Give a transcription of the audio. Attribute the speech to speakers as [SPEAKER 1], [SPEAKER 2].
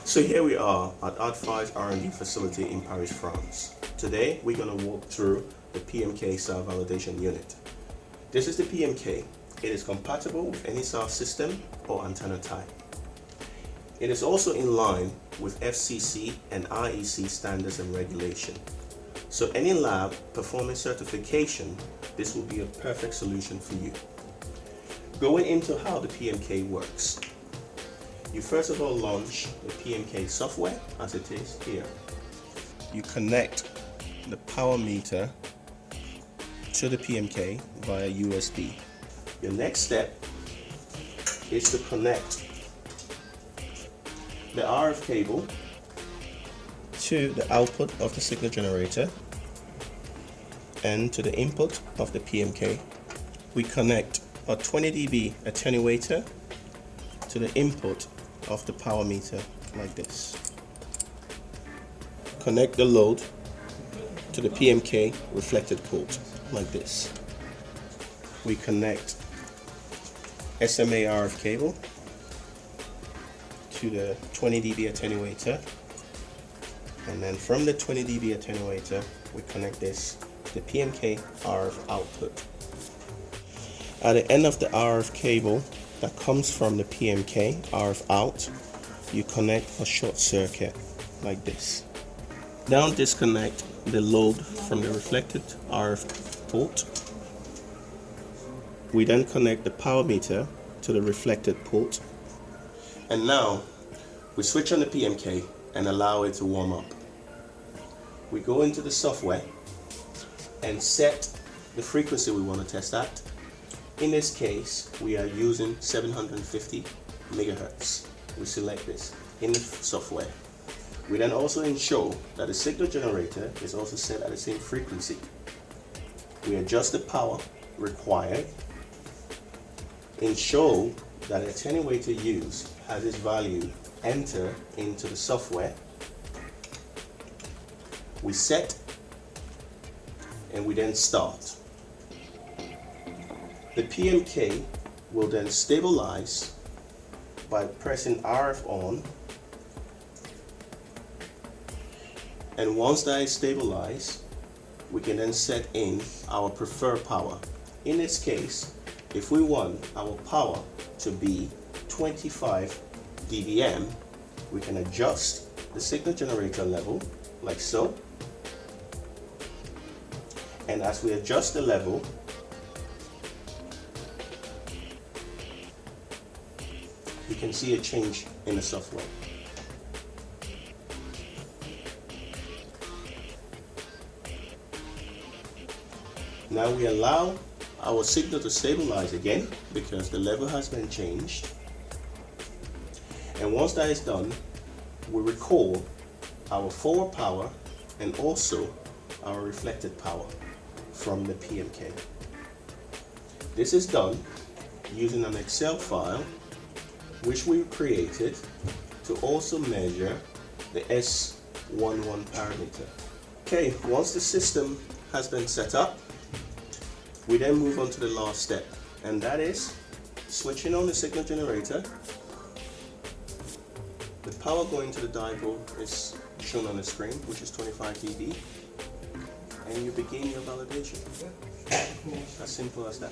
[SPEAKER 1] So here we are at ART-Fi's R&D facility in Paris, France. Today we're going to walk through the PMK SAR validation unit. This is the PMK. It is compatible with any SAR system or antenna type. It is also in line with FCC and IEC standards and regulation. So any lab performing certification, this will be a perfect solution for you. Going into how the PMK works. You first of all launch the PMK software as it is here. You connect the power meter to the PMK via USB. Your next step is to connect the RF cable to the output of the signal generator and to the input of the PMK. We connect a 20 dB attenuator to the input of the power meter like this. Connect the load to the PMK reflected port like this. We connect SMA RF cable to the 20 dB attenuator, and then from the 20 dB attenuator we connect this to the PMK RF output. At the end of the RF cable that comes from the PMK RF out, you connect a short circuit like this. Now disconnect the load from the reflected RF port. We then connect the power meter to the reflected port, and now we switch on the PMK and allow it to warm up. We go into the software and set the frequency we want to test at. In this case, we are using 750 megahertz. We select this in the software. We then also ensure that the signal generator is also set at the same frequency. We adjust the power required. Ensure that the attenuator used has its value enter into the software. We set and we then start. The PMK will then stabilize by pressing RF on, and once that is stabilized, we can then set in our preferred power. In this case, if we want our power to be 25 dBm, we can adjust the signal generator level like so, and as we adjust the level, you can see a change in the software. Now we allow our signal to stabilize again because the level has been changed. And once that is done, we record our forward power and also our reflected power from the PMK. This is done using an Excel file which we created to also measure the S11 parameter. Okay, once the system has been set up, we then move on to the last step, and that is switching on the signal generator. The power going to the dipole is shown on the screen, which is 25 dB, and you begin your validation. As simple as that.